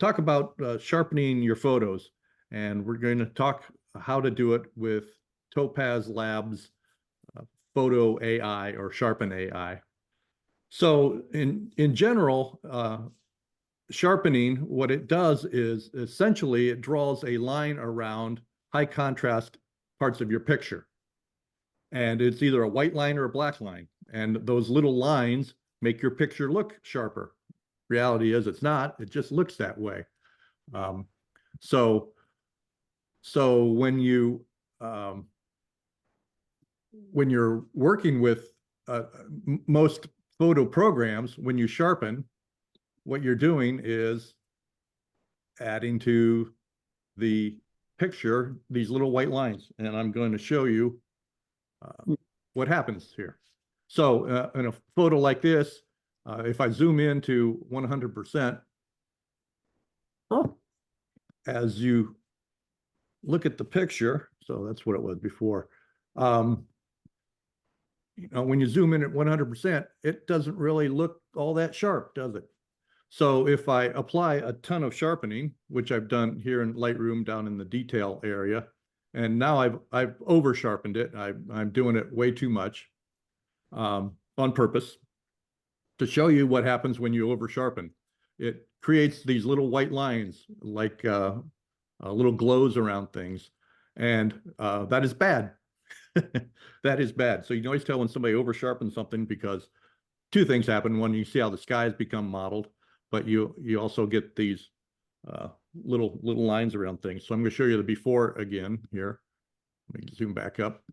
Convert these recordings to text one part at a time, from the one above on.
talk about sharpening your photos, and we're going to talk how to do it with Topaz Labs Photo AI or Sharpen AI. So in general, sharpening, what it does is essentially it draws a line around high contrast parts of your picture. And it's either a white line or a black line. And those little lines make your picture look sharper. Reality is it's not, it just looks that way. So when you're working with most photo programs, when you sharpen, what you're doing is adding to the picture these little white lines, and I'm going to show you what happens here. So in a photo like this, if I zoom in to 100%, as you look at the picture, so that's what it was before. You know, when you zoom in at 100%, it doesn't really look all that sharp, does it? So if I apply a ton of sharpening, which I've done here in Lightroom down in the detail area, and now I've over sharpened it. I'm doing it way too much on purpose to show you what happens when you over sharpen. It creates these little white lines, like little glows around things, and that is bad. That is bad. So you can always tell when somebody over sharpens something, because two things happen. One, you see how the skies become mottled, but you also get these little lines around things. So I'm going to show you the before again here. Let me zoom back up.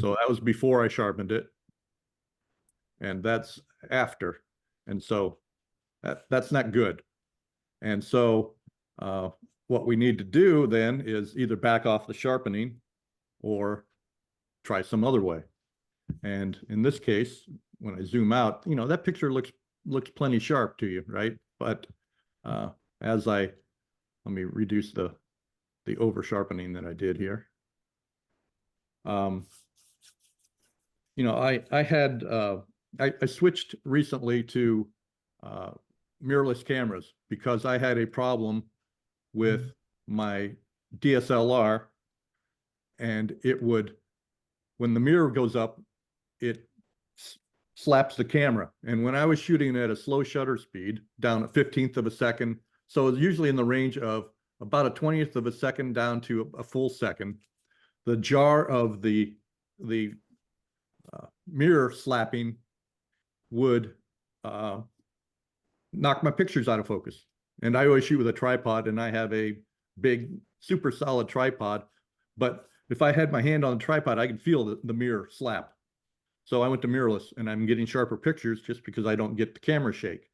So that was before I sharpened it, and that's after. And so that's not good. And so what we need to do then is either back off the sharpening or try some other way. And in this case, when I zoom out, you know, that picture looks plenty sharp to you, right? But let me reduce the over sharpening that I did here. You know, I switched recently to mirrorless cameras because I had a problem with my DSLR, and it would, when the mirror goes up, it slaps the camera. And when I was shooting at a slow shutter speed, down a 15th of a second, so it's usually in the range of about a 20th of a second down to a full second, the jar of the mirror slapping would knock my pictures out of focus. And I always shoot with a tripod, and I have a big, super solid tripod. But if I had my hand on the tripod, I could feel the mirror slap. So I went to mirrorless, and I'm getting sharper pictures just because I don't get the camera shake.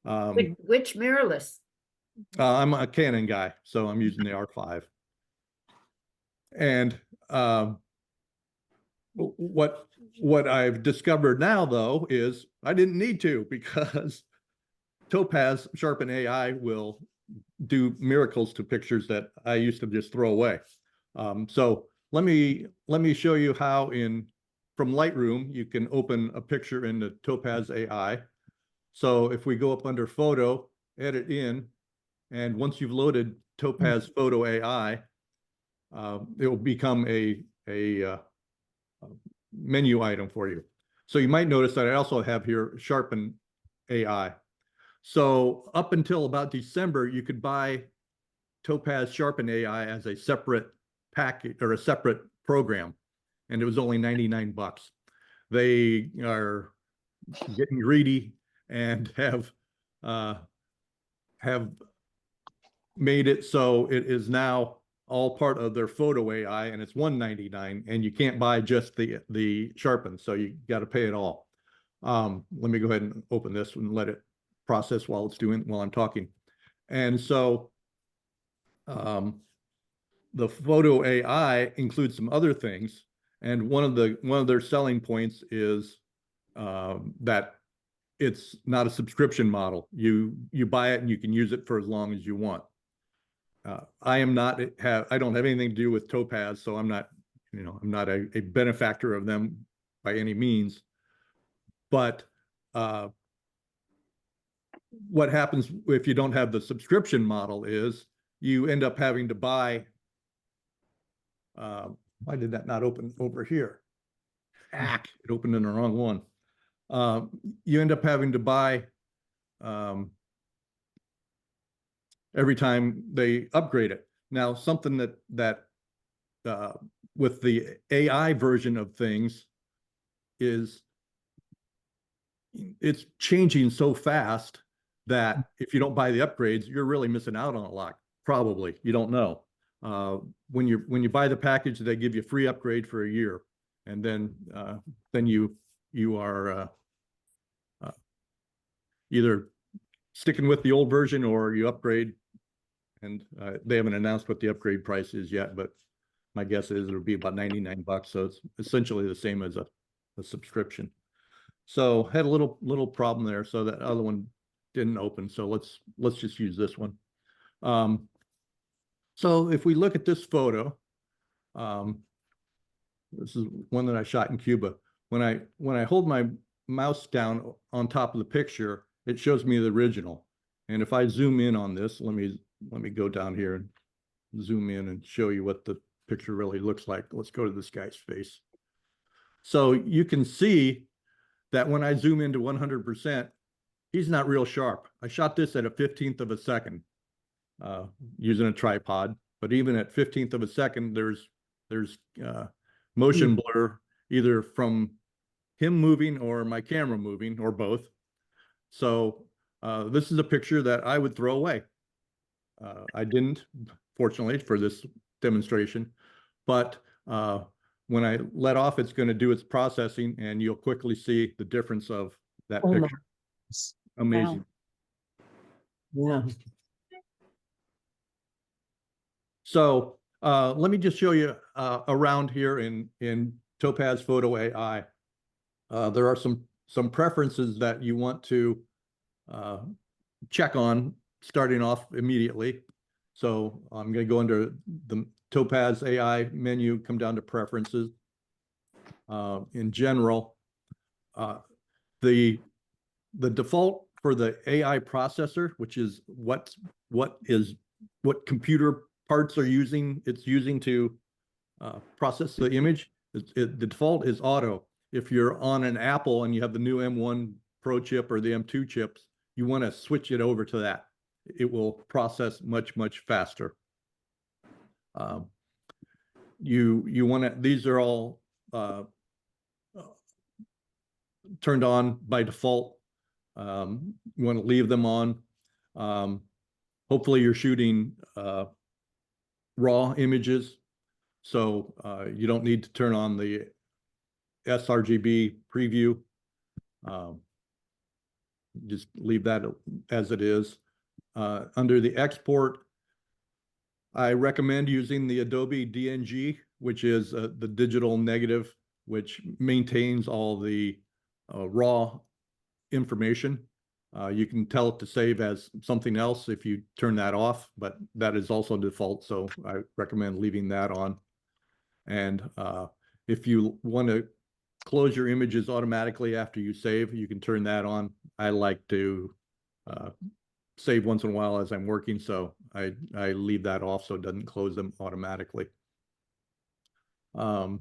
Which mirrorless? I'm a Canon guy, so I'm using the R5. And what I've discovered now, though, is I didn't need to, because Topaz Sharpen AI will do miracles to pictures that I used to just throw away. So let me show you how from Lightroom you can open a picture in the Topaz AI. So if we go up under Photo, Edit In, and once you've loaded Topaz Photo AI, it will become a menu item for you. So you might notice that I also have here Sharpen AI. So up until about December, you could buy Topaz Sharpen AI as a separate package or a separate program, and it was only 99 bucks. They are getting greedy and have made it so it is now all part of their photo AI, and it's $199, and you can't buy just the Sharpen, so you got to pay it all. Let me go ahead and open this and let it process while I'm talking. And so the photo AI includes some other things, and one of their selling points is that it's not a subscription model. You buy it and you can use it for as long as you want. I don't have anything to do with Topaz, so I'm not a benefactor of them by any means. But what happens if you don't have the subscription model is you end up having to buy. Why did that not open over here? It opened in the wrong one. You end up having to buy every time they upgrade it. Now, something that with the AI version of things is it's changing so fast that if you don't buy the upgrades, you're really missing out on a lot. Probably, you don't know. When you buy the package, they give you a free upgrade for a year, and then you are either sticking with the old version or you upgrade. And they haven't announced what the upgrade price is yet, but my guess is it'll be about $99. So it's essentially the same as a subscription. So had a little problem there. So that other one didn't open. So let's just use this one. So if we look at this photo, this is one that I shot in Cuba. When I hold my mouse down on top of the picture, it shows me the original. And if I zoom in on this, let me go down here and zoom in and show you what the picture really looks like. Let's go to this guy's face. So you can see that when I zoom into 100%, he's not real sharp. I shot this at a 15th of a second using a tripod, but even at 15th of a second, there's motion blur either from him moving or my camera moving or both. So this is a picture that I would throw away. I didn't, fortunately, for this demonstration, but when I let off, it's going to do its processing, and you'll quickly see the difference of that picture. Amazing. Wow. Yeah. So let me just show you around here in Topaz Photo AI. There are some preferences that you want to check on starting off immediately. So I'm going to go under the Topaz AI menu, come down to preferences. In general, the default for the AI processor, which is what computer parts are using, it's using to process the image. The default is auto. If you're on an Apple and you have the new M1 Pro chip or the M2 chips, you want to switch it over to that. It will process much faster. You want to, these are all turned on by default. You want to leave them on. Hopefully you're shooting raw images, so you don't need to turn on the sRGB preview. Just leave that as it is. Under the export, I recommend using the Adobe DNG, which is the digital negative, which maintains all the raw information. You can tell it to save as something else if you turn that off, but that is also default, so I recommend leaving that on. And if you want to close your images automatically after you save, you can turn that on. I like to save once in a while as I'm working, so I leave that off so it doesn't close them automatically. A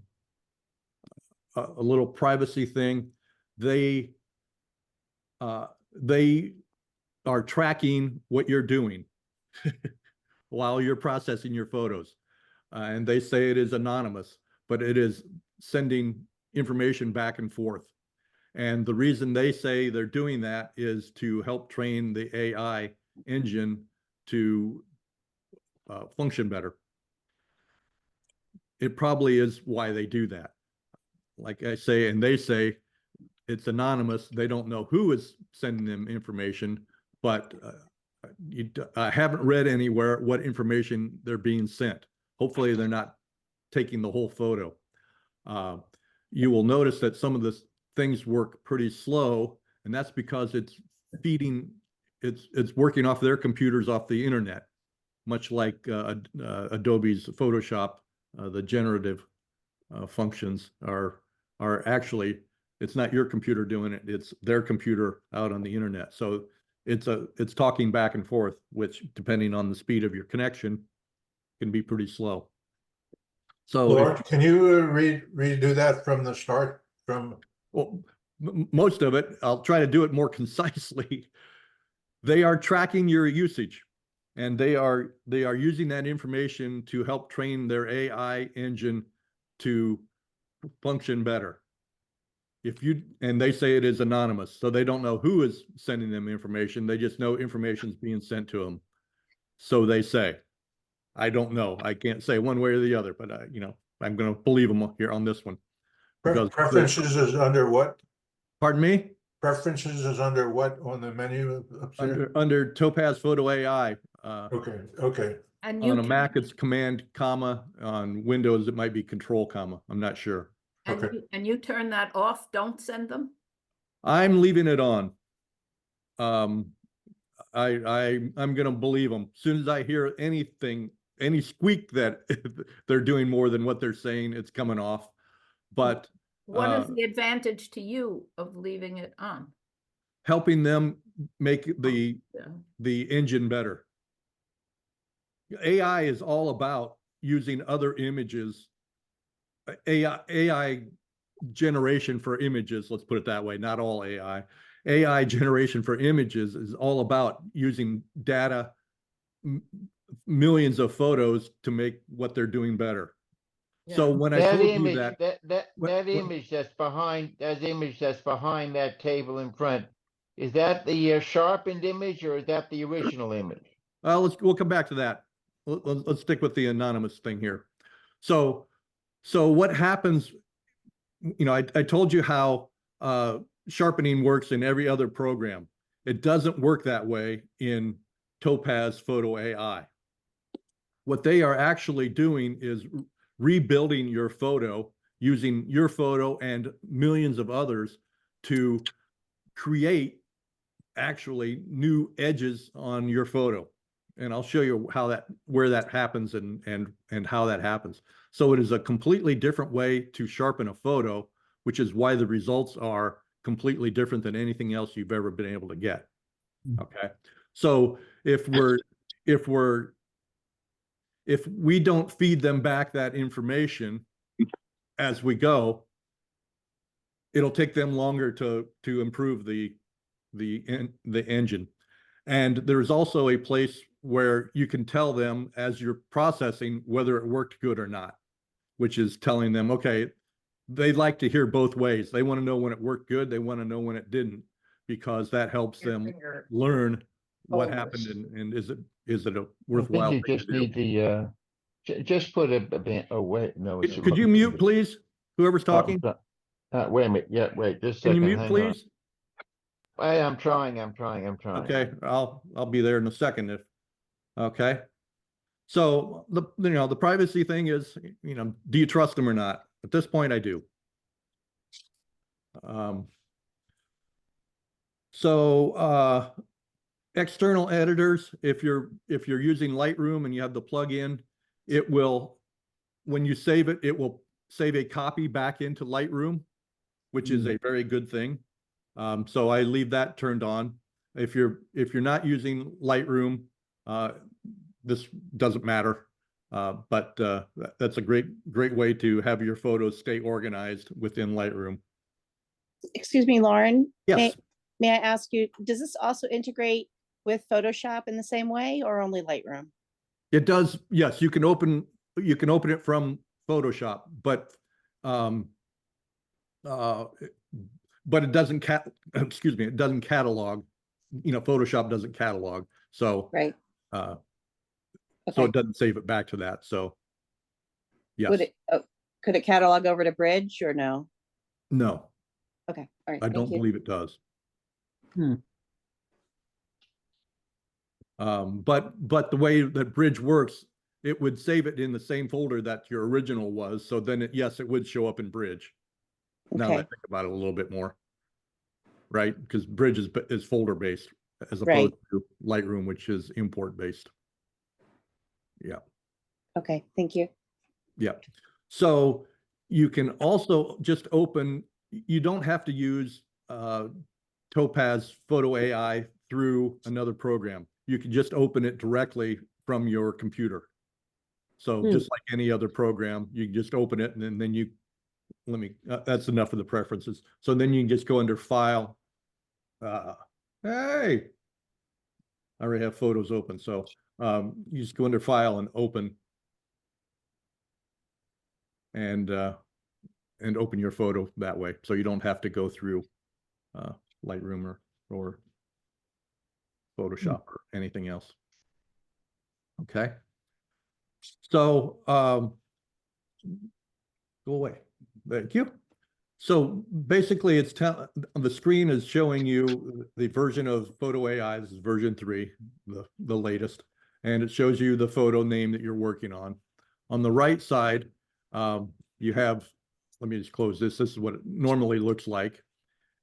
little privacy thing, they are tracking what you're doing while you're processing your photos. And they say it is anonymous, but it is sending information back and forth. And the reason they say they're doing that is to help train the AI engine to function better. It probably is why they do that. Like I say, and they say it's anonymous. They don't know who is sending them information, but I haven't read anywhere what information they're being sent. Hopefully they're not taking the whole photo. You will notice that some of the things work pretty slow, and that's because it's feeding, it's working off their computers off the internet, much like Adobe's Photoshop. The generative functions are actually, it's not your computer doing it, it's their computer out on the internet. So it's talking back and forth, which depending on the speed of your connection can be pretty slow. So Laura, can you redo that from the start? well, most of it, I'll try to do it more concisely. They are tracking your usage, and they are using that information to help train their AI engine to function better. And they say it is anonymous, so they don't know who is sending them information. They just know information is being sent to them. So they say, I don't know. I can't say one way or the other, but I'm going to believe them here on this one. Preferences is under what? Pardon me? Preferences is under what on the menu up there? Under Topaz Photo AI. Okay. And On a Mac, it's Command, comma. On Windows, it might be Control, comma. I'm not sure. and you turn that off, don't send them? I'm leaving it on. I'm going to believe them. As soon as I hear anything, any squeak that they're doing more than what they're saying, it's coming off. But What is the advantage to you of leaving it on? helping them make the engine better. AI is all about using other images. AI generation for images, let's put it that way, not all AI. AI generation for images is all about using data, millions of photos to make what they're doing better. Yeah. So when I That told image, you that image that's behind, that table in front, is that the sharpened image or is that the original image? we'll come back to that. Let's stick with the anonymous thing here. So what happens, I told you how sharpening works in every other program. It doesn't work that way in Topaz Photo AI. What they are actually doing is rebuilding your photo, using your photo and millions of others to create actually new edges on your photo. And I'll show you where that happens and how that happens. So it is a completely different way to sharpen a photo, which is why the results are completely different than anything else you've ever been able to get. Okay. So if we don't feed them back that information as we go, it'll take them longer to improve the engine. And there's also a place where you can tell them as you're processing whether it worked good or not, which is telling them, okay, they like to hear both ways. They want to know when it worked good. They want to know when it didn't, because that helps them learn what happened and is it a worthwhile I think you thing just to do? need the just put wait, no, it's Could you mute, please? Whoever's talking. Wait a minute. Yeah, wait, just a Can second. you mute, Hang please? on. I'm trying. Okay, I'll be there in a second if. Okay. So the privacy thing is, do you trust them or not? At this point, I do. External editors, if you're using Lightroom and you have the plugin, it will, when you save it, it will save a copy back into Lightroom, which is a very good thing. So I leave that turned on. If you're not using Lightroom, this doesn't matter. But that's a great way to have your photos stay organized within Lightroom. Excuse me, Lauren. Yes. May I ask you, does this also integrate with Photoshop in the same way or only Lightroom? It does. Yes, you can open it from Photoshop, but it doesn't excuse me, it doesn't catalog. Photoshop doesn't catalog. So Right. So Okay. it doesn't save it back to that. So yes. Could it catalog over to Bridge or no? No, Okay. All right. I Thank don't you. believe it does. Hmm. But the way that Bridge works, it would save it in the same folder that your original was. So then yes, it would show up in Bridge. Now that I Okay. think about it a little bit more, right? Because Bridge is folder based as opposed Right. to Lightroom, which is import based. Yeah. Okay. Thank you. Yeah. So you can also just open, you don't have to use Topaz Photo AI through another program. You can just open it directly from your computer. So just like any other program, you can just open it and then you, that's enough of the preferences. So then you can just go under File. Hey, I already have photos open. So you just go under File and Open. And open your photo that way. So you don't have to go through Lightroom or Photoshop or anything else. Okay. So go away. Thank you. So basically it's the screen is showing you the version of Photo AI. This is version 3, the latest, and it shows you the photo name that you're working on. On the right side, you have, let me just close this. This is what it normally looks like.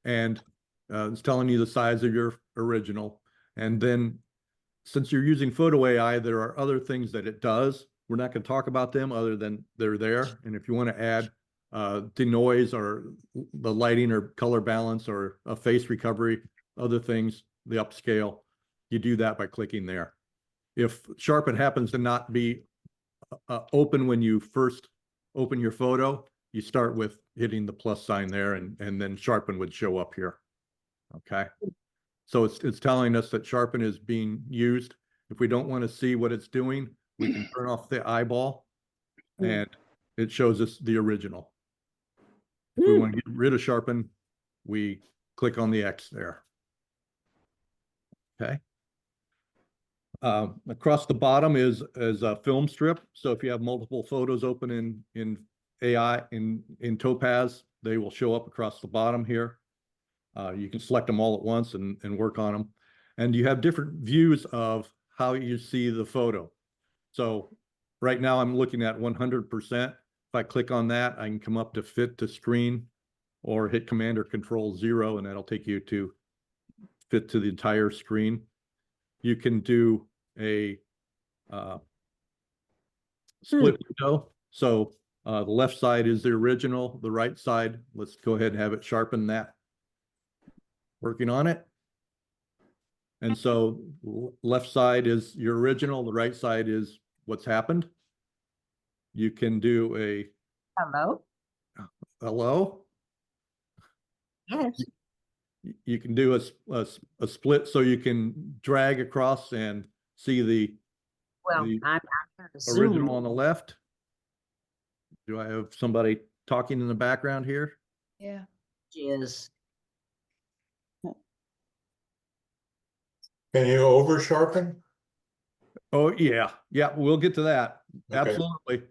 And it's telling you the size of your original. And then since you're using Photo AI, there are other things that it does. We're not going to talk about them other than they're there. And if you want to add denoise or the lighting or color balance or a face recovery, other things, the upscale, you do that by clicking there. If Sharpen happens to not be open when you first open your photo, you start with hitting the plus sign there, and then Sharpen would show up here. Okay. So it's telling us that Sharpen is being used. If we don't want to see what it's doing, we can turn off the eyeball and it shows us the original. If we want to get rid of Sharpen, we click on the X there. Okay. Across the bottom is a film strip. So if you have multiple photos open in AI in Topaz, they will show up across the bottom here. You can select them all at once and work on them. And you have different views of how you see the photo. So right now I'm looking at 100%. If I click on that, I can come up to Fit to Screen or hit Command or Control 0, and that'll take you to fit to the entire screen. You can do a split window. So the left side is the original, the right side, let's go ahead and have it sharpen that. Working on it. And so left side is your original, the right side is what's happened. You can do a hello. Yes. You can do a split, so you can drag across and see the I'm original on the left. Do I have somebody talking in the background here? Yeah. is Can you over sharpen? Oh yeah, we'll get to that. Okay. Absolutely.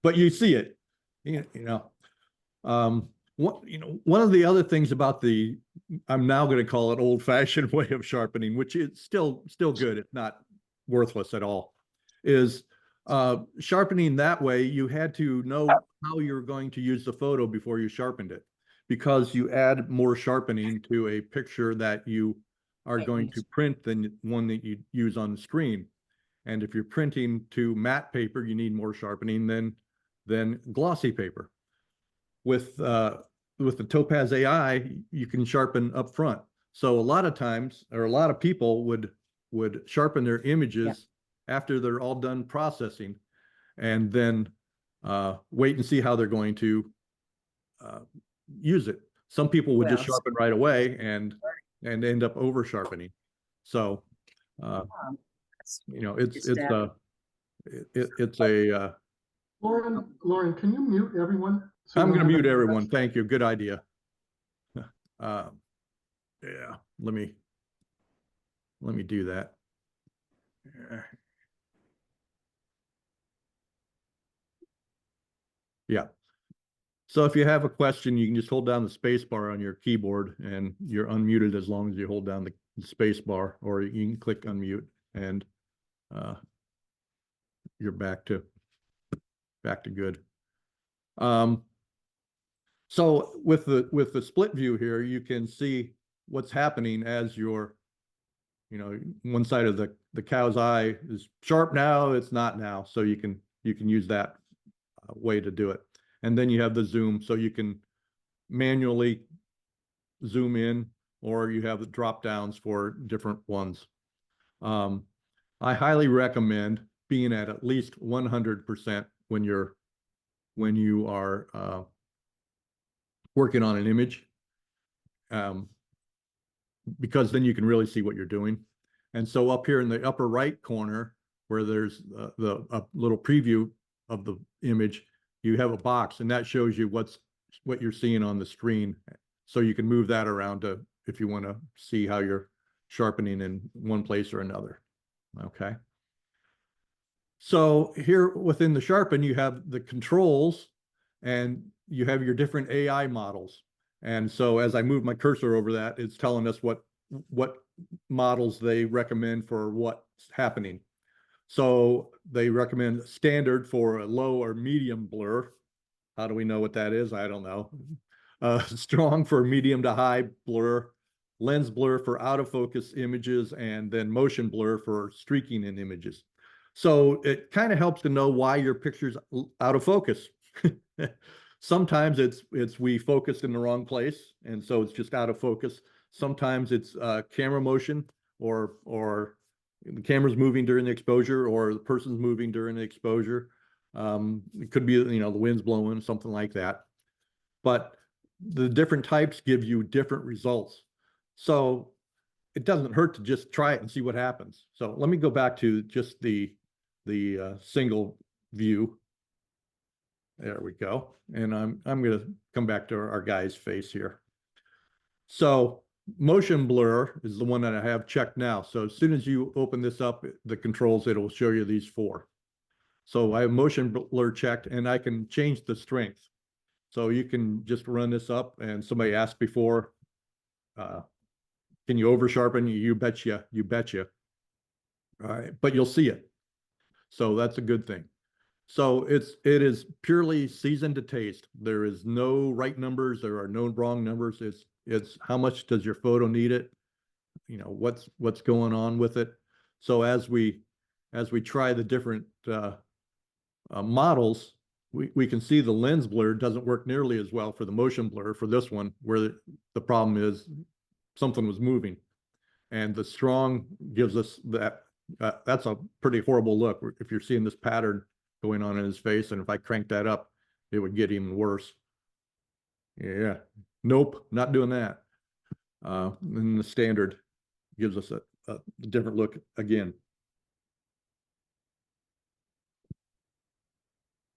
But you see it, one of the other things about I'm now going to call it old-fashioned way of sharpening, which is still good. It's not worthless at all, is sharpening that way. You had to know how you're going to use the photo before you sharpened it, because you add more sharpening to a picture that you are going to print than one that you use on the screen. And if you're printing to matte paper, you need more sharpening than glossy paper. With the Topaz AI, you can sharpen up front. So a lot of times, or a lot of people would sharpen their images after they're all done processing, and then wait and see how they're going to use it. Some people would just sharpen right away and end up over sharpening. So it's a Loren, can you mute everyone? I'm going to mute everyone. Thank you. Good idea. Yeah, let me do that. Yeah. So if you have a question, you can just hold down the space bar on your keyboard and you're unmuted as long as you hold down the space bar, or you can click unmute and you're back to good. So with the split view here, you can see what's happening as your, one side of the cow's eye is sharp now, it's not now. So you can use that way to do it. And then you have the zoom, so you can manually zoom in or you have the drop downs for different ones. I highly recommend being at least 100% when you are working on an image, because then you can really see what you're doing. And so up here in the upper right corner, where there's a little preview of the image, you have a box, and that shows you what you're seeing on the screen. So you can move that around if you want to see how you're sharpening in one place or another. Okay. So here within the Sharpen, you have the controls and you have your different AI models. And so as I move my cursor over that, it's telling us what models they recommend for what's happening. So they recommend standard for a low or medium blur. How do we know what that is? I don't know. Strong for medium to high blur, lens blur for out of focus images, and then motion blur for streaking in images. So it kind of helps to know why your picture's out of focus. Sometimes it's we focused in the wrong place, and so it's just out of focus. Sometimes it's camera motion, or the camera's moving during the exposure, or the person's moving during the exposure. It could be, the wind's blowing, something like that. But the different types give you different results. So it doesn't hurt to just try it and see what happens. So let me go back to just the single view. There we go. And I'm going to come back to our guy's face here. So motion blur is the one that I have checked now. So as soon as you open this up, the controls, it'll show you these four. So I have motion blur checked, and I can change the strength. So you can just run this up, and somebody asked before, can you over sharpen? You betcha, you betcha. All right, but you'll see it. So that's a good thing. So it is purely seasoned to taste. There is no right numbers. There are no wrong numbers. It's how much does your photo need it? What's going on with it. So as we try the different models, we can see the lens blur doesn't work nearly as well for the motion blur for this one, where the problem is something was moving, and the strong gives us that. That's a pretty horrible look if you're seeing this pattern going on in his face, and if I crank that up, it would get even worse. Yeah, nope, not doing that. And the standard gives us a different look again.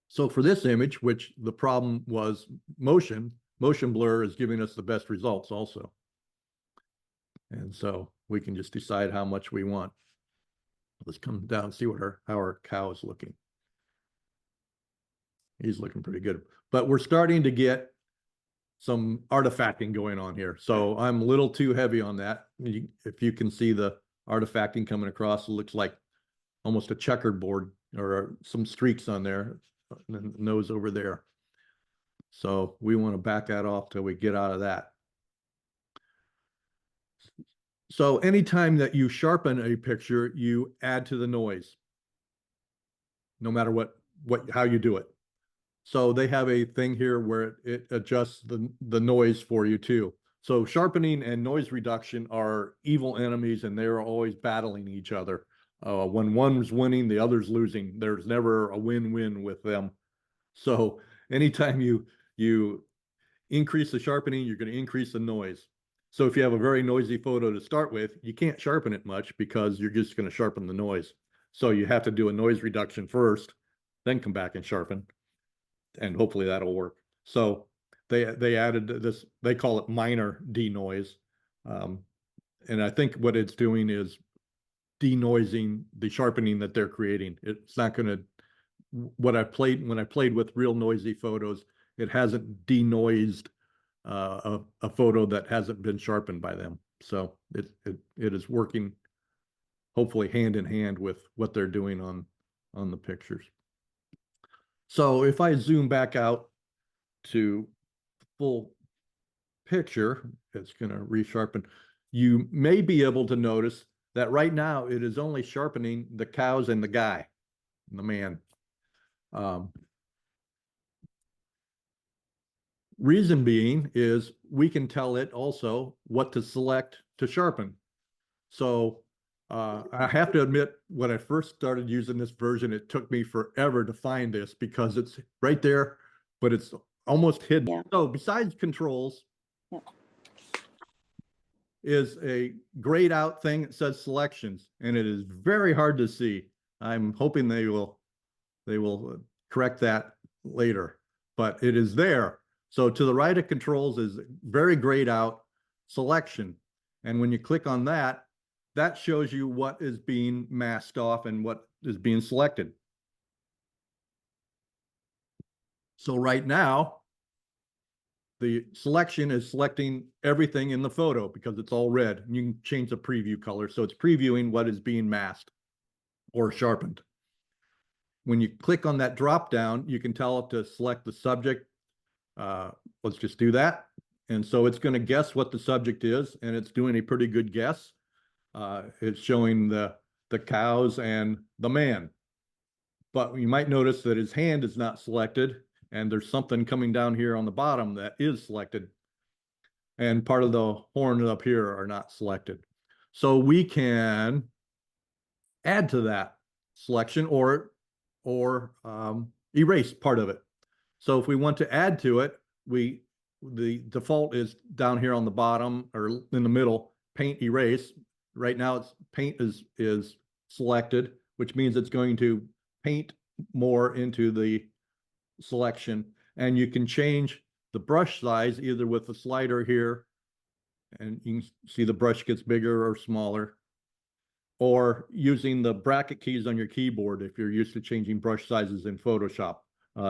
So for this image, which the problem was motion blur is giving us the best results also. And so we can just decide how much we want. Let's come down and see how our cow is looking. He's looking pretty good, but we're starting to get some artifacting going on here. So I'm a little too heavy on that. If you can see the artifacting coming across, it looks like almost a checkerboard or some streaks on there, and the nose over there. So we want to back that off till we get out of that. So anytime that you sharpen a picture, you add to the noise, no matter how you do it. So they have a thing here where it adjusts the noise for you too. So sharpening and noise reduction are evil enemies, and they're always battling each other. When one's winning, the other's losing. There's never a win-win with them. So anytime you increase the sharpening, you're going to increase the noise. So if you have a very noisy photo to start with, you can't sharpen it much because you're just going to sharpen the noise. So you have to do a noise reduction first, then come back and sharpen, and hopefully that'll work. So they added this, they call it minor denoise. And I think what it's doing is denoising the sharpening that they're creating. It's not going to, when I played with real noisy photos, it hasn't denoised a photo that hasn't been sharpened by them. So it is working hopefully hand in hand with what they're doing on the pictures. So if I zoom back out to full picture, it's going to resharpen. You may be able to notice that right now it is only sharpening the cows and the guy, the man. Reason being is we can tell it also what to select to sharpen. So I have to admit, when I first started using this version, it took me forever to find this because it's right there, but it's almost hidden. Yeah. So besides controls, Yeah. is a grayed out thing that says selections, and it is very hard to see. I'm hoping they will correct that later, but it is there. So to the right of controls is very grayed out selection. And when you click on that, that shows you what is being masked off and what is being selected. So right now, the selection is selecting everything in the photo because it's all red. You can change the preview color. So it's previewing what is being masked or sharpened. When you click on that drop down, you can tell it to select the subject. Let's just do that. And so it's going to guess what the subject is, and it's doing a pretty good guess. It's showing the cows and the man. But you might notice that his hand is not selected, and there's something coming down here on the bottom that is selected. And part of the horn up here are not selected. So we can add to that selection or erase part of it. So if we want to add to it, the default is down here on the bottom or in the middle, paint erase. Right now it's paint is selected, which means it's going to paint more into the selection. And you can change the brush size either with the slider here, and you can see the brush gets bigger or smaller, or using the bracket keys on your keyboard if you're used to changing brush sizes in Photoshop,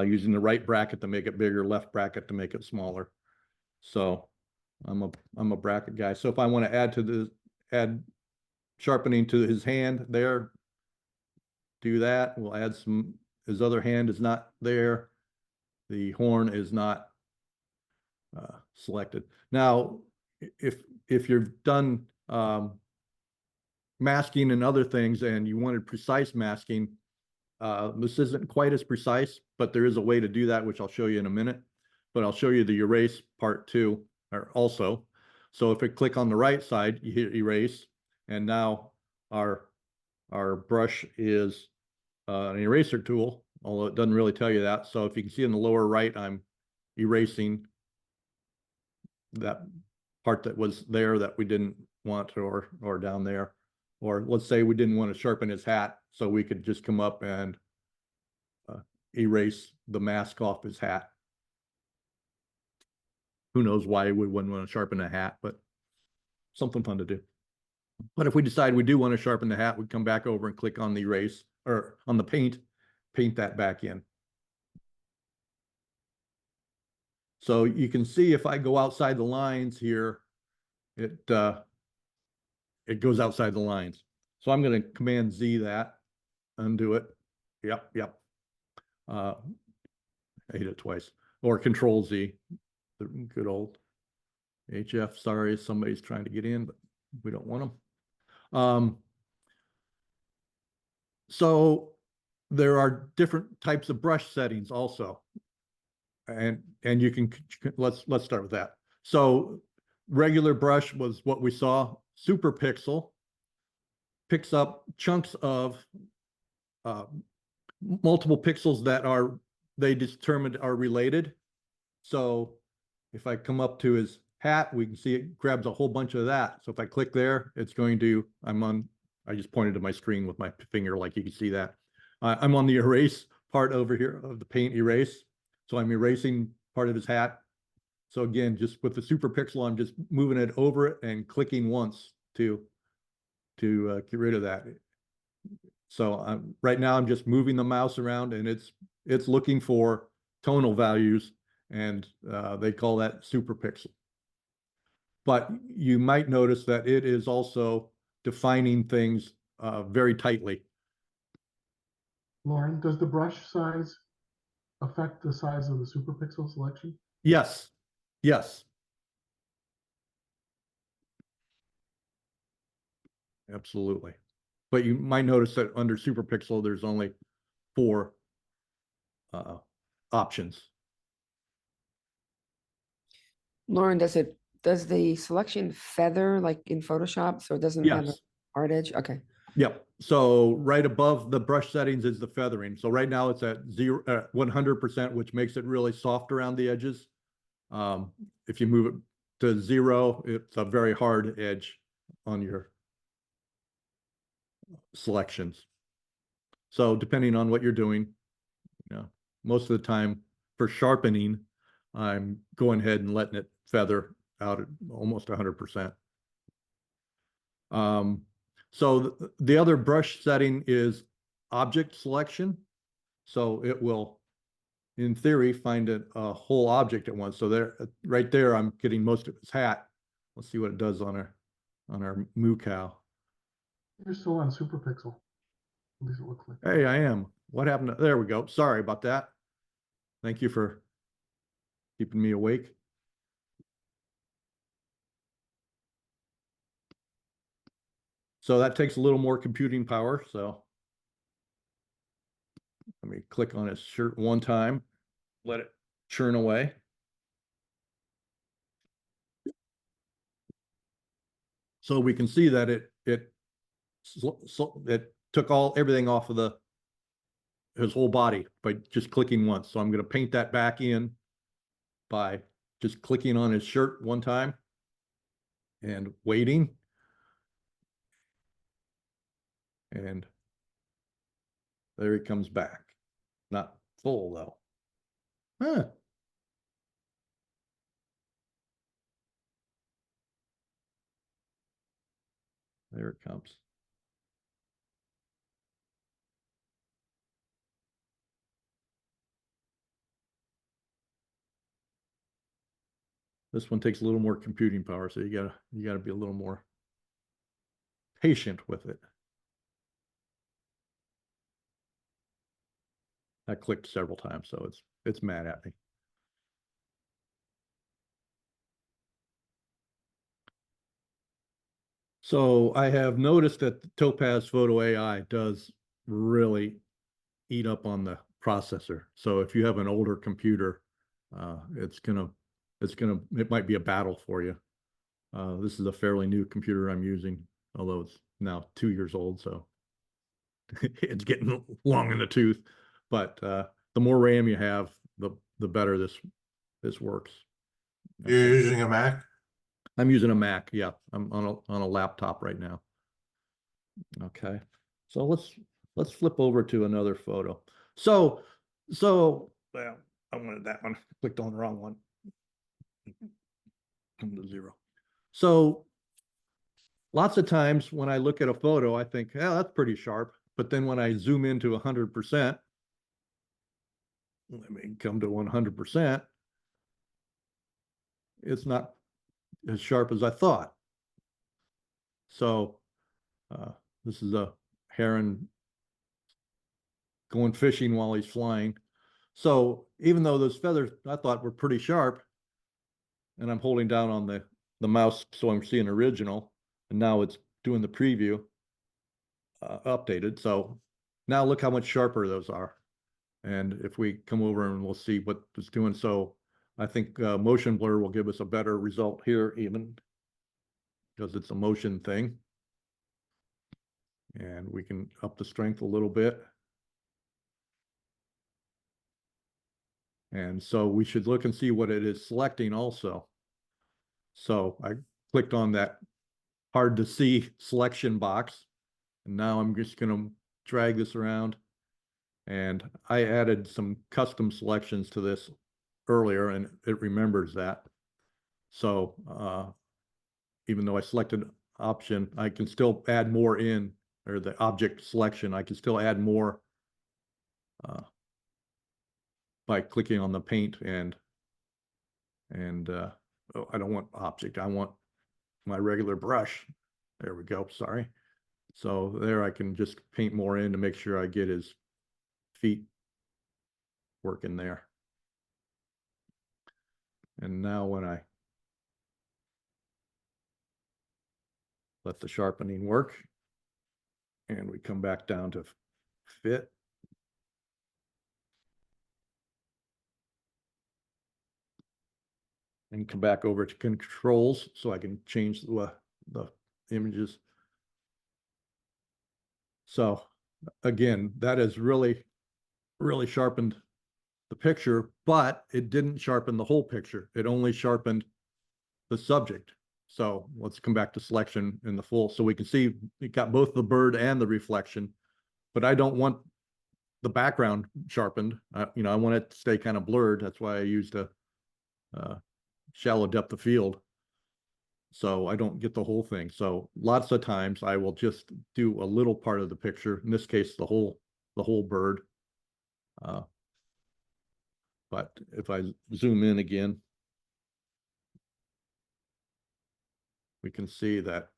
using the right bracket to make it bigger, left bracket to make it smaller. So I'm a bracket guy. So if I want to add sharpening to his hand there, do that. We'll add some, his other hand is not there. The horn is not selected. Now, if you've done masking and other things and you wanted precise masking, this isn't quite as precise, but there is a way to do that, which I'll show you in a minute. But I'll show you the erase part too, or also. So if I click on the right side, you hit erase, and now our brush is an eraser tool, although it doesn't really tell you that. So if you can see in the lower right, I'm erasing that part that was there that we didn't want, or down there. Or let's say we didn't want to sharpen his hat, so we could just come up and erase the mask off his hat. Who knows why we wouldn't want to sharpen a hat, but something fun to do. But if we decide we do want to sharpen the hat, we come back over and click on the erase or on the paint that back in. So you can see if I go outside the lines here, it goes outside the lines. So I'm going to Command Z that, undo it. Yep. I hit it twice. Or Control Z, the good old HF. Sorry, somebody's trying to get in, but we don't want them. So there are different types of brush settings also. And you can, let's start with that. So regular brush was what we saw. Super pixel picks up chunks of multiple pixels that they determined are related. So if I come up to his hat, we can see it grabs a whole bunch of that. So if I click there, it's going to, I just pointed to my screen with my finger, like you can see that. I'm on the erase part over here of the paint erase. So I'm erasing part of his hat. So again, just with the super pixel, I'm just moving it over it and clicking once to get rid of that. So right now I'm just moving the mouse around, and it's looking for tonal values, and they call that super pixel. But you might notice that it is also defining things very tightly. Lauren, does the brush size affect the size of the superpixel selection? Yes. Absolutely. But you might notice that under super pixel, there's only 4 options. Lauren, does the selection feather like in Photoshop, so it doesn't have a Yes. hard edge? Okay. Yep. So right above the brush settings is the feathering. So right now it's at 100%, which makes it really soft around the edges. If you move it to 0, it's a very hard edge on your selections. So depending on what you're doing, you know, most of the time for sharpening, I'm going ahead and letting it feather out at almost 100%. So the other brush setting is object selection. So it will, in theory, find a whole object at once. So there, right there, I'm getting most of his hat. Let's see what it does on our moo cow. You're still on super pixel. At least it looks like. Hey, I am. What happened? There we go. Sorry about that. Thank you for keeping me awake. So that takes a little more computing power. So let me click on his shirt one time, let it churn away. So we can see that it took everything off of his whole body by just clicking once. So I'm going to paint that back in by just clicking on his shirt one time and waiting. And there he comes back. Not full though. Huh. There it comes. This one takes a little more computing power, so you gotta be a little more patient with it. I clicked several times, so it's mad at me. So I have noticed that the Topaz Photo AI does really eat up on the processor. So if you have an older computer, it might be a battle for you. This is a fairly new computer I'm using, although it's now 2 years old, so it's getting long in the tooth. But the more RAM you have, the better this works. You're using a Mac? I'm using a Mac. Yeah, I'm on a laptop right now. Okay, so let's flip over to another photo. So well, I wanted that one. Clicked on the wrong one. Come to 0. So lots of times when I look at a photo, I think, yeah, that's pretty sharp. But then when I zoom into 100%, let me come to 100%, it's not as sharp as I thought. So this is a heron going fishing while he's flying. So even though those feathers I thought were pretty sharp, and I'm holding down on the mouse so I'm seeing original, and now it's doing the preview updated. So now look how much sharper those are. And if we come over and we'll see what it's doing. So I think motion blur will give us a better result here even because it's a motion thing. And we can up the strength a little bit. And so we should look and see what it is selecting also. So I clicked on that hard to see selection box. And now I'm just going to drag this around. And I added some custom selections to this earlier, and it remembers that. So even though I selected option, I can still add more in, or the object selection, I can still add more by clicking on the paint and oh, I don't want object, I want my regular brush. There we go, sorry. So there I can just paint more in to make sure I get his feet working there. And now when I let the sharpening work and we come back down to fit, and come back over to controls so I can change the images. So again, that has really sharpened the picture, but it didn't sharpen the whole picture. It only sharpened the subject. So let's come back to selection in the full. So we can see it got both the bird and the reflection, but I don't want the background sharpened. You know, I want it to stay kind of blurred. That's why I used a shallow depth of field. So I don't get the whole thing. So lots of times I will just do a little part of the picture. In this case, the whole bird. But if I zoom in again, we can see that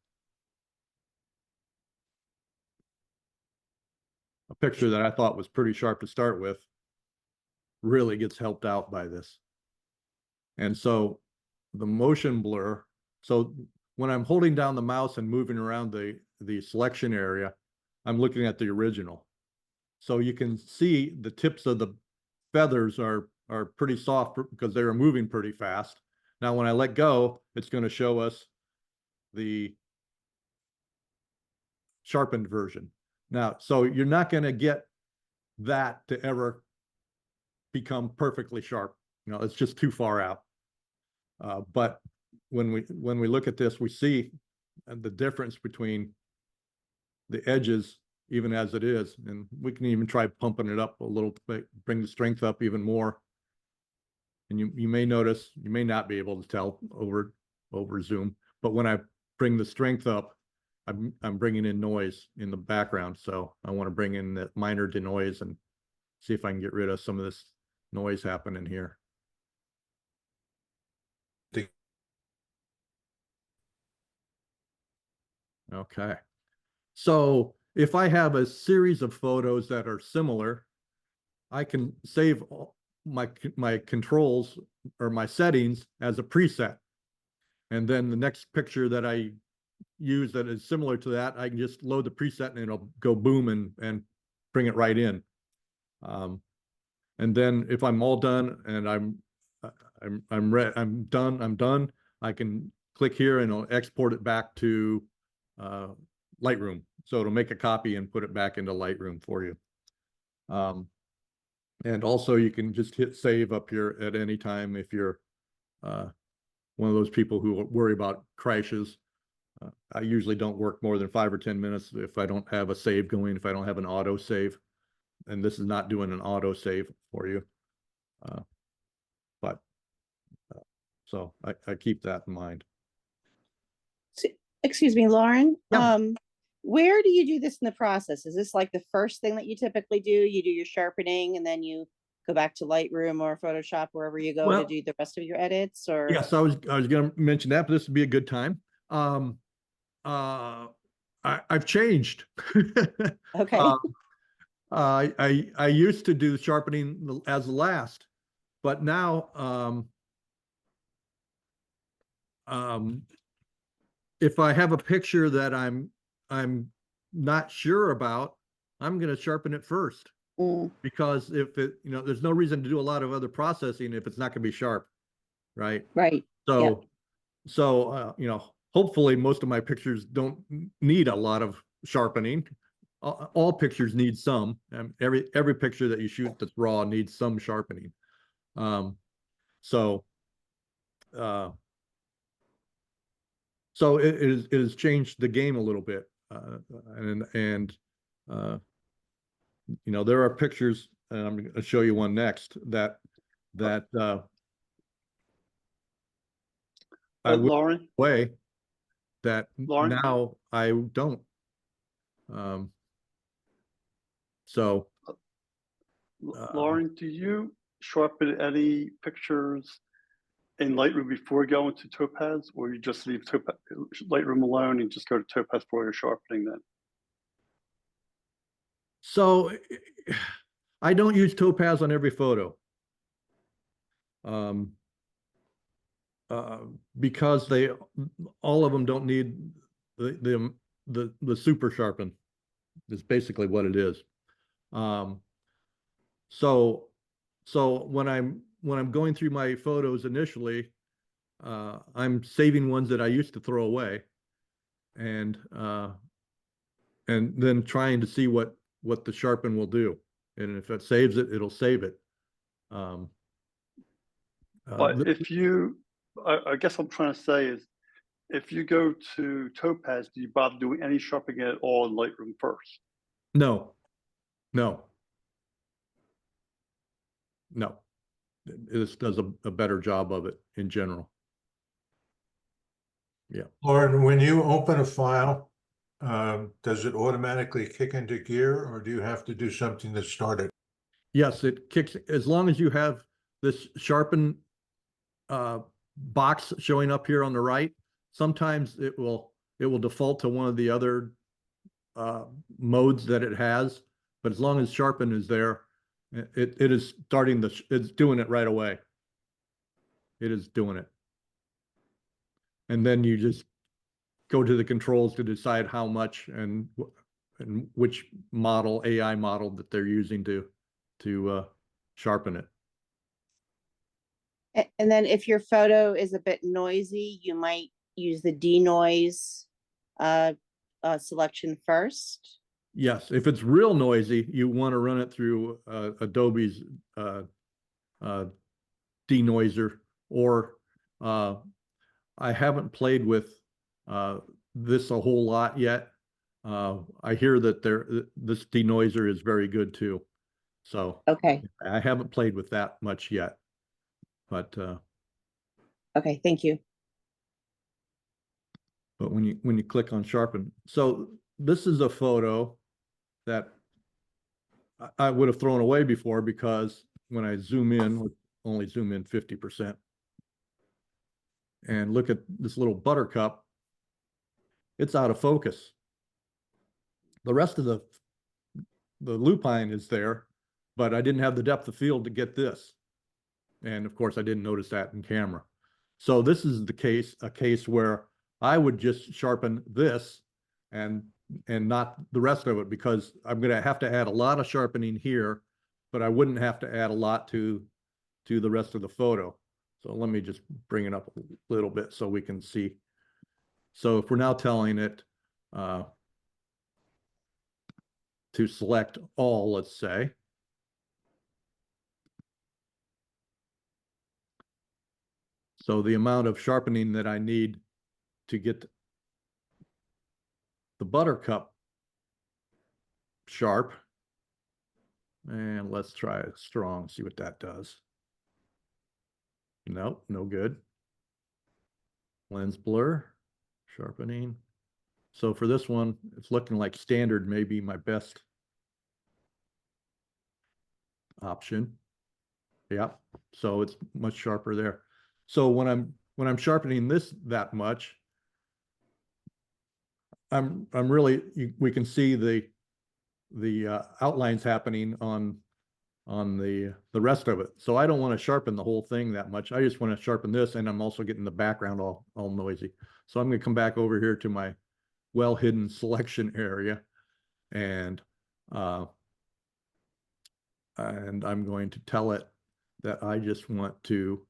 a picture that I thought was pretty sharp to start with really gets helped out by this. And so the motion blur, so when I'm holding down the mouse and moving around the selection area, I'm looking at the original. So you can see the tips of the feathers are pretty soft because they are moving pretty fast. Now, when I let go, it's going to show us the sharpened version. Now, so you're not going to get that to ever become perfectly sharp. You know, it's just too far out. But when we look at this, we see the difference between the edges, even as it is, and we can even try pumping it up a little bit, bring the strength up even more. And you may notice, you may not be able to tell over zoom, but when I bring the strength up, I'm bringing in noise in the background. So I want to bring in that minor denoise and see if I can get rid of some of this noise happening here. Okay. So if I have a series of photos that are similar, I can save my controls or my settings as a preset. And then the next picture that I use that is similar to that, I can just load the preset and it'll go boom and bring it right in. And then if I'm all done and I'm done, I can click here and it'll export it back to Lightroom. So it'll make a copy and put it back into Lightroom for you. And also you can just hit save up here at any time if you're one of those people who worry about crashes. I usually don't work more than 5 or 10 minutes if I don't have a save going, if I don't have an auto save. And this is not doing an auto save for you. So I keep that in mind. Excuse me, Lauren. Yeah. Where do you do this in the process? Is this like the first thing that you typically do? You do your sharpening and then you go back to Lightroom or Photoshop, wherever you go to do the rest of your edits, or? Yes, I was going to mention that, but this would be a good time. I've changed. Okay. I used to do sharpening as the last, but now if I have a picture that I'm not sure about, I'm going to sharpen it first. Because if it, there's no reason to do a lot of other processing if it's not going to be sharp, right? Right. So, hopefully most of my pictures don't need a lot of sharpening. All pictures need some. Every picture that you shoot that's raw needs some sharpening. So it has changed the game a little bit, there are pictures, and I'm going to show you one next that I would Loren, way that Lauren? now I don't. Lauren, do you sharpen any pictures in Lightroom before going to Topaz, or you just leave Lightroom alone and just go to Topaz for your sharpening then? So I don't use Topaz on every photo. Because all of them don't need the super sharpen. Is basically what it is. So when I'm going through my photos initially, I'm saving ones that I used to throw away, and then trying to see what the Sharpen will do. And if it saves it, it'll save it. But if you, I guess what I'm trying to say is, if you go to Topaz, do you bother doing any sharpening at all in Lightroom first? no. This does a better job of it in general. Yeah. Lauren, when you open a file, does it automatically kick into gear, or do you have to do something to start it? Yes, it kicks, as long as you have this Sharpen box showing up here on the right. Sometimes it will default to one of the other modes that it has, but as long as Sharpen is there, it is starting it's doing it right away. It is doing it. And then you just go to the controls to decide how much and which model, AI model, that they're using to sharpen it. And then if your photo is a bit noisy, you might use the denoise selection first. Yes, if it's real noisy, you want to run it through Adobe's denoiser, or I haven't played with this a whole lot yet. I hear that this denoiser is very good too. So Okay. I haven't played with that much yet, but Okay, thank you. but when you click on Sharpen, so this is a photo that I would have thrown away before, because when I zoom in, only zoom in 50%. And look at this little buttercup, it's out of focus. The rest of the lupine is there, but I didn't have the depth of field to get this. And of course I didn't notice that in camera. So this is a case where I would just sharpen this and not the rest of it, because I'm going to have to add a lot of sharpening here, but I wouldn't have to add a lot to the rest of the photo. So let me just bring it up a little bit so we can see. So if we're now telling it to select all, let's say, so the amount of sharpening that I need to get the buttercup sharp, and let's try it strong, see what that does. Nope, no good. Lens blur, sharpening. So for this one, it's looking like standard may be my best option. Yeah, so it's much sharper there. So when I'm sharpening this that much, I'm really, we can see the outlines happening on the rest of it. So I don't want to sharpen the whole thing that much. I just want to sharpen this, and I'm also getting the background all noisy. So I'm going to come back over here to my well hidden selection area, and I'm going to tell it that I just want to,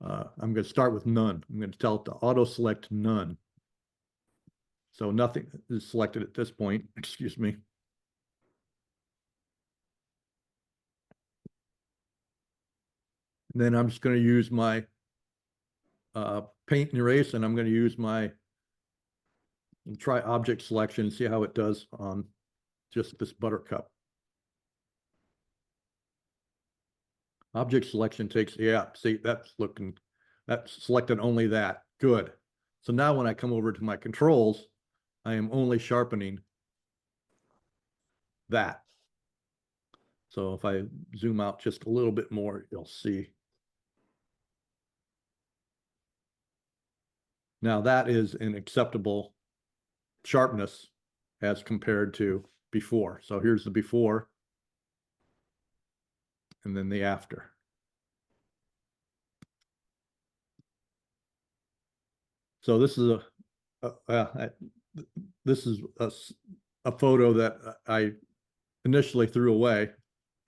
I'm going to start with none. I'm going to tell it to auto select none. So nothing is selected at this point, excuse me. And then I'm just going to use my paint and erase, and I'm going to use my, try object selection and see how it does on just this buttercup. Object selection takes, yeah, see, that's selected only that. Good. So now when I come over to my controls, I am only sharpening that. So if I zoom out just a little bit more, you'll see. Now that is an acceptable sharpness as compared to before. So here's the before, and then the after. So this is a photo that I initially threw away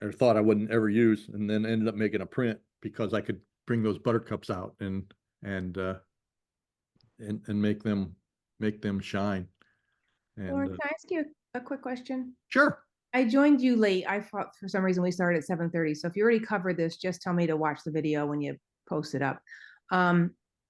or thought I wouldn't ever use, and then ended up making a print because I could bring those buttercups out and and make them shine. Lauren, And can I ask you a quick question? sure. I joined you late. I thought for some reason we started at 7:30. So if you already covered this, just tell me to watch the video when you post it up.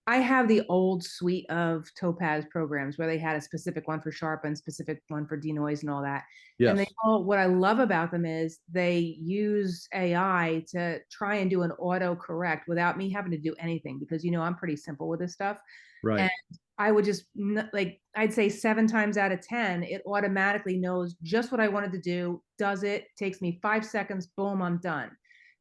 I have the old suite of Topaz programs where they had a specific one for Sharpen, specific one for denoise and all that. And they Yes. all, what I love about them is they use AI to try and do an auto correct without me having to do anything, because I'm pretty simple with this stuff. Right. And I would just like, I'd say 7 times out of 10, it automatically knows just what I wanted to do, does it, takes me 5 seconds, boom, I'm done.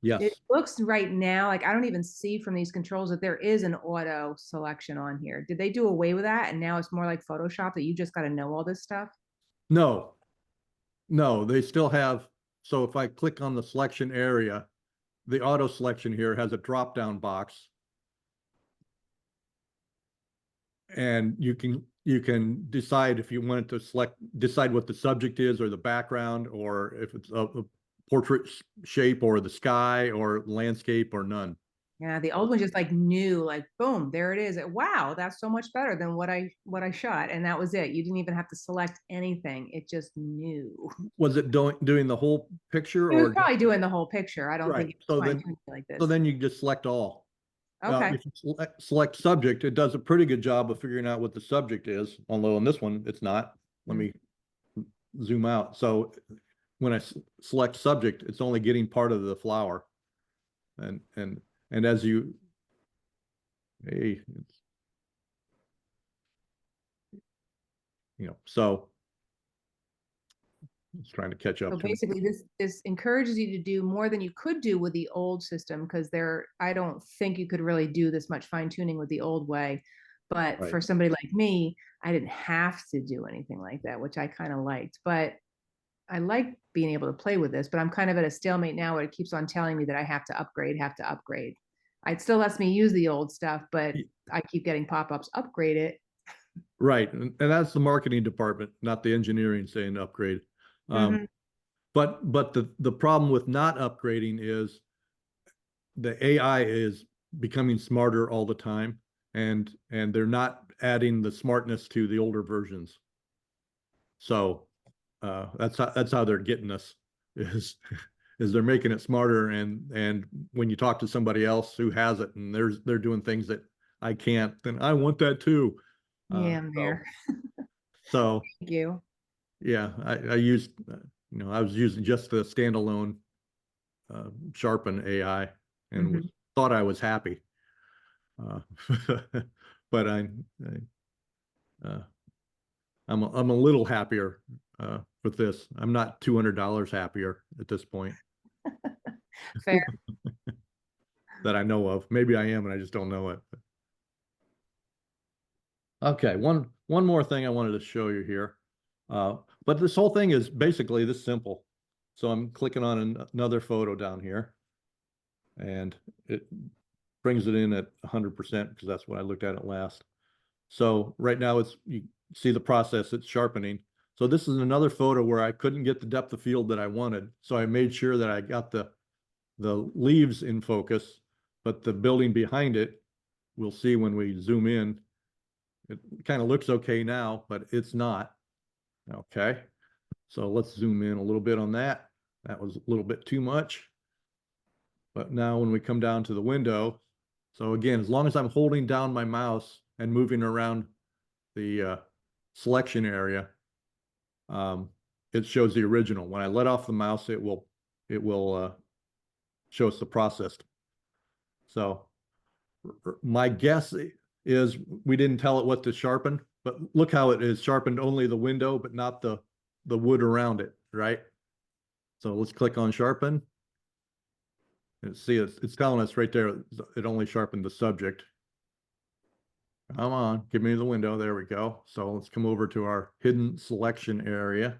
Yes. It looks right now like I don't even see from these controls that there is an auto selection on here. Did they do away with that? And now it's more like Photoshop that you just got to know all this stuff? No, they still have. So if I click on the selection area, the auto selection here has a drop down box. And you can decide if you wanted to decide what the subject is or the background, or if it's a portrait shape or the sky or landscape or none. Yeah, the old one just like new, like boom, there it is. Wow, that's so much better than what I shot, and that was it. You didn't even have to select anything; it just knew. Was it doing the whole picture, It was or probably doing the whole picture. I don't think right? it was So then, fine-tuning like this. so then you just select all. Okay. If you select subject, it does a pretty good job of figuring out what the subject is. Although on this one, it's not. Let me zoom out. So when I select subject, it's only getting part of the flower, and as you, hey, so it's trying to catch up. So basically, this encourages you to do more than you could do with the old system, because I don't think you could really do this much fine tuning with the old way. But Right. for somebody like me, I didn't have to do anything like that, which I kind of liked. But I like being able to play with this, but I'm kind of at a stalemate now where it keeps on telling me that I have to upgrade. It still lets me use the old stuff, but I keep getting pop-ups, upgrade it. Right. And that's the marketing department, not the engineering, saying upgrade. But the problem with not upgrading is the AI is becoming smarter all the time, and they're not adding the smartness to the older versions. So that's how they're getting us, is they're making it smarter, and when you talk to somebody else who has it and they're doing things that I can't, then I want that too. Yeah, I'm there. So Thank you. yeah, I used, I was using just the standalone Sharpen AI and thought I was happy. But I'm a little happier with this. I'm not $200 happier at this point. Fair. That I know of. Maybe I am and I just don't know it. Okay, one more thing I wanted to show you here. But this whole thing is basically this simple. So I'm clicking on another photo down here, and it brings it in at 100% because that's what I looked at it last. So right now you see the process, it's sharpening. So this is another photo where I couldn't get the depth of field that I wanted. So I made sure that I got the leaves in focus, but the building behind it, we'll see when we zoom in, it kind of looks okay now, but it's not. Okay, so let's zoom in a little bit on that. That was a little bit too much. But now when we come down to the window, so again, as long as I'm holding down my mouse and moving around the selection area, it shows the original. When I let off the mouse, it will show us the processed. So my guess is we didn't tell it what to sharpen, but look how it is sharpened only the window, but not the wood around it, right? So let's click on sharpen. And see, it's telling us right there, it only sharpened the subject. Come on, give me the window. There we go. So let's come over to our hidden selection area.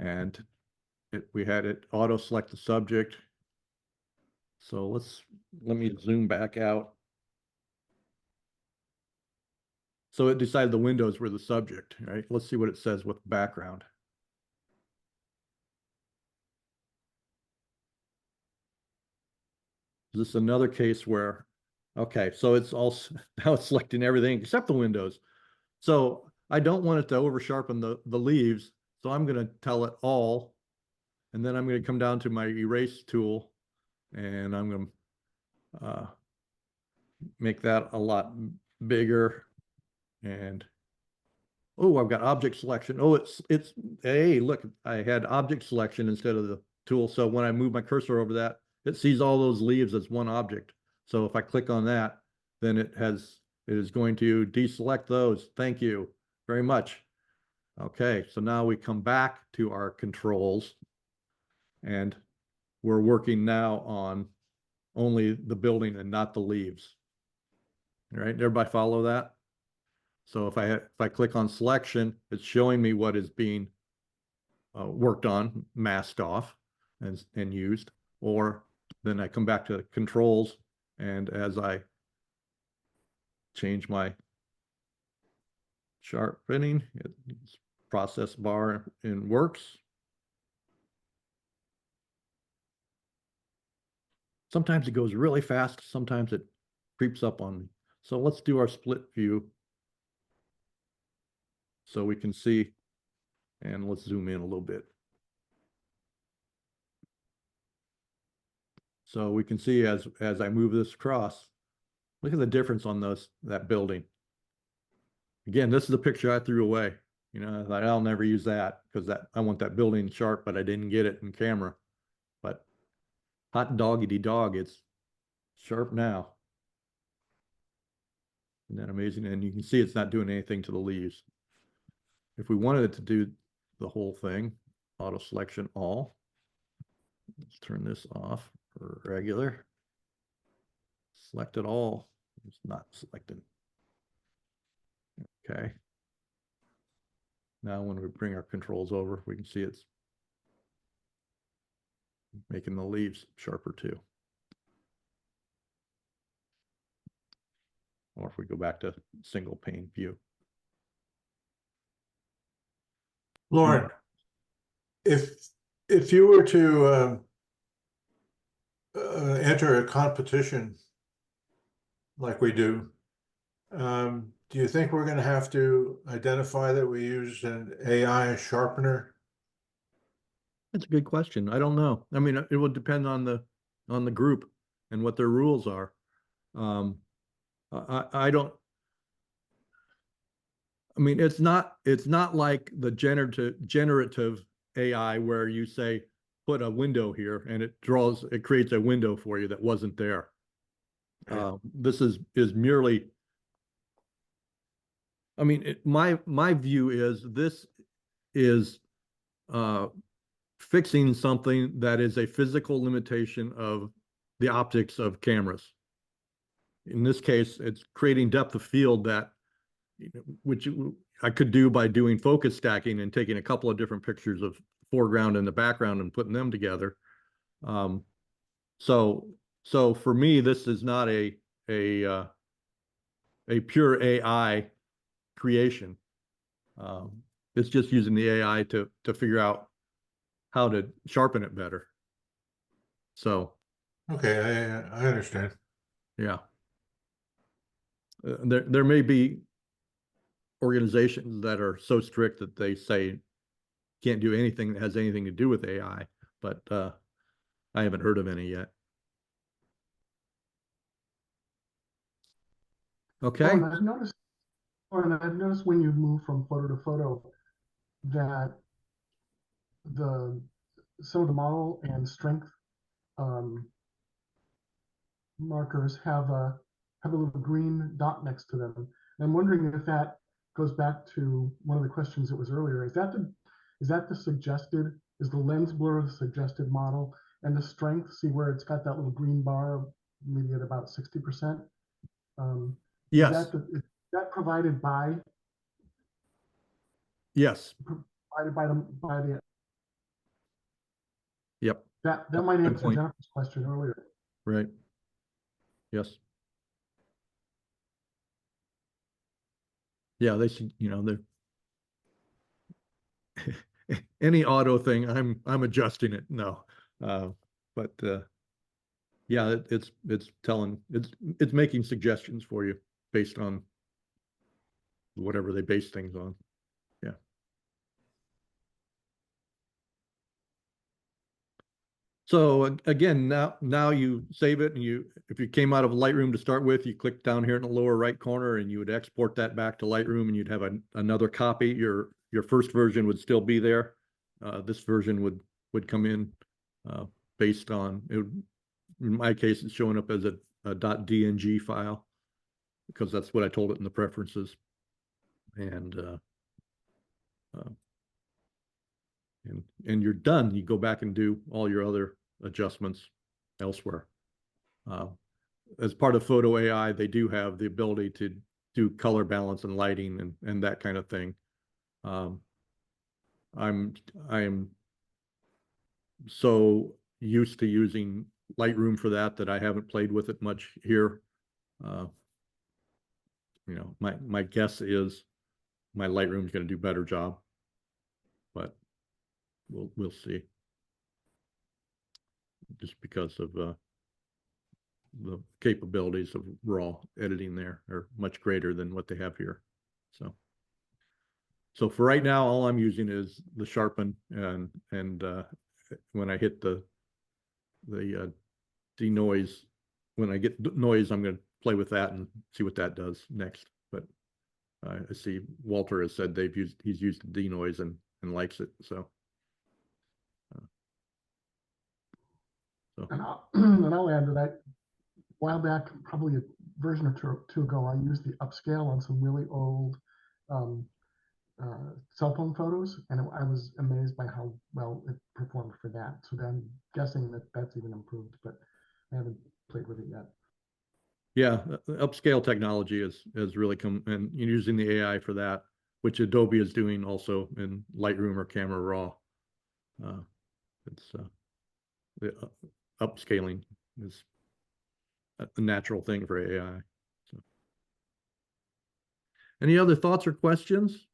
And we had it auto select the subject. So let me zoom back out. So it decided the windows were the subject, right? Let's see what it says with background. This is another case where, okay, so it's all, now it's selecting everything except the windows. So I don't want it to over sharpen the leaves. So I'm going to tell it all. And then I'm going to come down to my erase tool and I'm going to make that a lot bigger. And oh, I've got object selection. Oh, hey, look, I had object selection instead of the tool. So when I move my cursor over that, it sees all those leaves as one object. So if I click on that, then it is going to deselect those. Thank you very much. Okay, so now we come back to our controls and we're working now on only the building and not the leaves. All right, everybody follow that? So if I click on selection, it's showing me what is being worked on, masked off and used, or then I come back to controls, and as I change my sharpening, it's process bar in works. Sometimes it goes really fast, sometimes it creeps up on me. So let's do our split view so we can see, and let's zoom in a little bit. So we can see as I move this across, look at the difference on that building. Again, this is the picture I threw away. You know, I thought I'll never use that because I want that building sharp, but I didn't get it in camera. But hot doggity dog, it's sharp now. Isn't that amazing? And you can see it's not doing anything to the leaves. If we wanted it to do the whole thing, auto selection all. Let's turn this off for regular. Select it all. It's not selected. Okay. Now when we bring our controls over, we can see it's making the leaves sharper too. Or if we go back to single pane view. Loren, if you were to enter a competition like we do you think we're going to have to identify that we use an AI sharpener? That's a good question. I don't know. I mean, it would depend on the group and what their rules are. I don't. I mean, it's not like the generative AI where you say put a window here and it creates a window for you that wasn't there. Right. This is merely. I mean, my view is this is fixing something that is a physical limitation of the optics of cameras. In this case, it's creating depth of field that, which I could do by doing focus stacking and taking a couple of different pictures of foreground and the background and putting them together. So for me, this is not a pure AI creation. It's just using the AI to figure out how to sharpen it better. So. Okay, I understand. Yeah. There may be organizations that are so strict that they say can't do anything that has anything to do with AI, but I haven't heard of any yet. Okay. I've noticed when you move from photo to photo that some of the model and strength markers have a little green dot next to them. And I'm wondering if that goes back to one of the questions that was earlier. Is that the suggested? Is the lens blur the suggested model? And the strength, see where it's got that little green bar, maybe at about 60%. Yes. Is that provided by? Yes. Provided by the. Yep. That might answer Jennifer's question earlier. Right. Yes. Yeah, they should, they're any auto thing, I'm adjusting it. No. But Yeah, it's telling, it's making suggestions for you based on whatever they base things on. Yeah. So again, now you save it, and if you came out of Lightroom to start with, you click down here in the lower right corner and you would export that back to Lightroom, and you'd have another copy. Your first version would still be there. This version would come in based on it. In my case, it's showing up as a .dng file because that's what I told it in the preferences. And and you're done. You go back and do all your other adjustments elsewhere. As part of Photo AI, they do have the ability to do color balance and lighting and that kind of thing. I am so used to using Lightroom for that I haven't played with it much here. You know, my guess is my Lightroom's going to do a better job, but we'll see. Just because of the capabilities of raw editing there are much greater than what they have here. So for right now, all I'm using is the Sharpen, and when I hit the denoise, when I get noise, I'm going to play with that and see what that does next. But I see Walter has said he's used the denoise and likes it. So. And I'll add that a while back, probably a version or two ago, I used the upscale on some really old cell phone photos, and I was amazed by how well it performed for that. So then I'm guessing that that's even improved, but I haven't played with it yet. Yeah, upscale technology has really come, and you're using the AI for that, which Adobe is doing also in Lightroom or Camera Raw. It's the upscaling is a natural thing for AI. So. Any other thoughts or questions?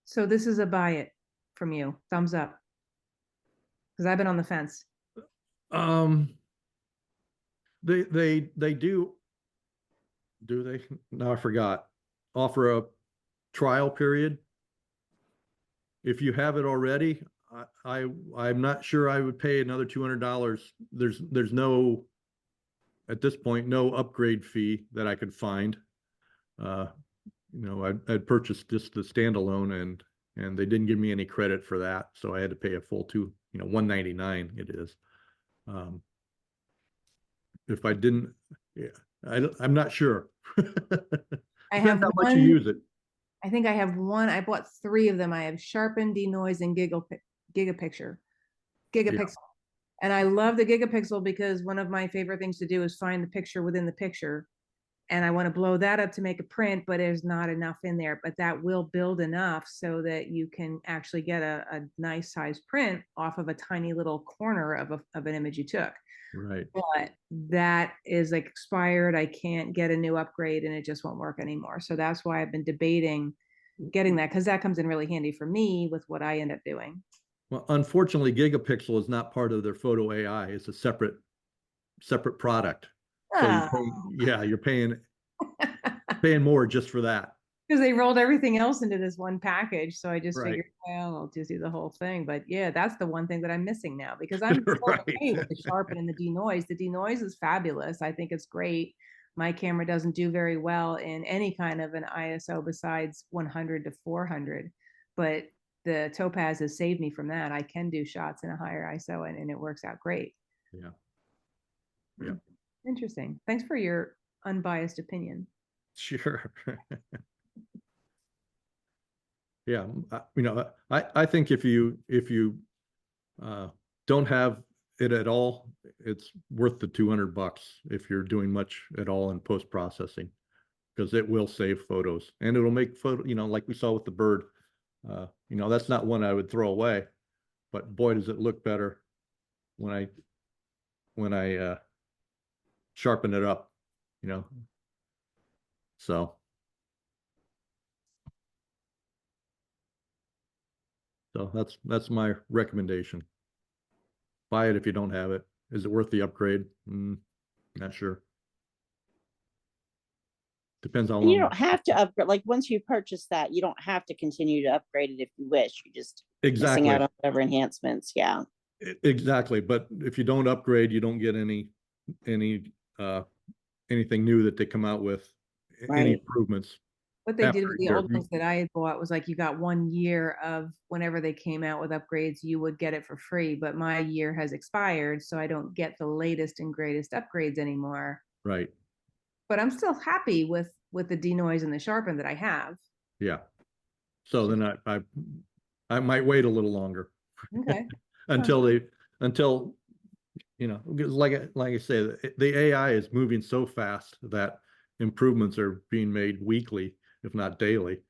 So this is a buy it from you. Thumbs up. Because I've been on the fence. They do they? No, I forgot. Offer a trial period. If you have it already, I'm not sure I would pay another $200. There's no, at this point, no upgrade fee that I could find. You know, I'd purchased just the standalone, and they didn't give me any credit for that, so I had to pay a full $199 it is. If I didn't, yeah, I'm not sure. I have how much one, you use it. I think I have one. I bought 3 of them. I have Sharpen, Denoise, and Gigapixel. Yeah. And I love the Gigapixel because one of my favorite things to do is find the picture within the picture. And I want to blow that up to make a print, but there's not enough in there. But that will build enough so that you can actually get a nice size print off of a tiny little corner of an image you took. Right. But that is like expired. I can't get a new upgrade, and it just won't work anymore. So that's why I've been debating getting that, because that comes in really handy for me with what I end up doing. Well, unfortunately, Gigapixel is not part of their Photo AI. It's a separate product. So you're paying more just for that. Because they rolled everything else into this one package. So I just Right. figured, well, I'll just do the whole thing. But yeah, that's the one thing that I'm missing now, because I'm still Right. okay with the Sharpen and the denoise. The denoise is fabulous. I think it's great. My camera doesn't do very well in any kind of an ISO besides 100 to 400. But the Topaz has saved me from that. I can do shots in a higher ISO, and it works out great. Yeah. Yeah. Interesting. Thanks for your unbiased opinion. Sure. Yeah, I think if you don't have it at all, it's worth the $200 if you're doing much at all in post-processing, because it will save photos, and it'll make photo, like we saw with the bird. That's not one I would throw away, but boy, does it look better when I sharpen it up, so. So that's my recommendation. buy it if you don't have it. Is it worth the upgrade? Not sure. Depends how And you long. don't have to upgrade, like, once you purchase that, you don't have to continue to upgrade it if you wish. You're just missing Exactly. out on whatever enhancements. Yeah. Exactly. But if you don't upgrade, you don't get any anything new that they come out with, any Right. improvements. What they did after with a the year. old ones that I had bought was like you got 1 year of whenever they came out with upgrades, you would get it for free. But my year has expired, so I don't get the latest and greatest upgrades anymore. Right. But I'm still happy with the denoise and the sharpen that I have. Yeah. So then I might wait a little longer Okay. until you know, because like I say, the AI is moving so fast that improvements are being made weekly, if not daily.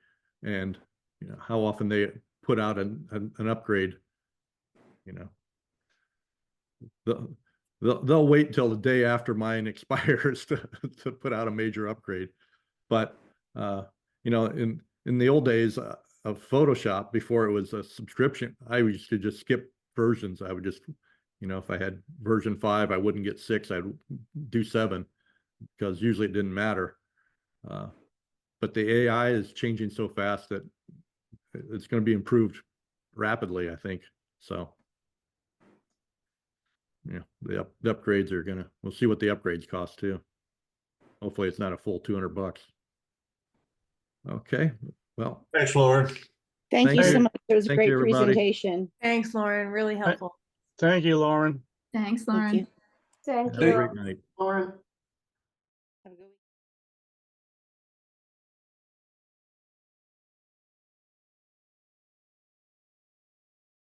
And you know, how often they put out an upgrade, you know, they'll wait until the day after mine expires to put out a major upgrade. But you know, in the old days of Photoshop, before it was a subscription, I used to just skip versions. I would just, you know, if I had version 5, I wouldn't get 6. I'd do 7 because usually it didn't matter. But the AI is changing so fast that it's going to be improved rapidly, I think. So, yeah, the upgrades are gonna. We'll see what the upgrades cost too. Hopefully, it's not a full $200. Okay. Well, Thanks, Lauren. Thank you so you. much. It was a Thank great you, everybody. presentation. Thanks, Lauren. Really helpful. Thank you, Lauren. Thanks, Thank Lauren. you. Thank Have a you. great night. Lauren?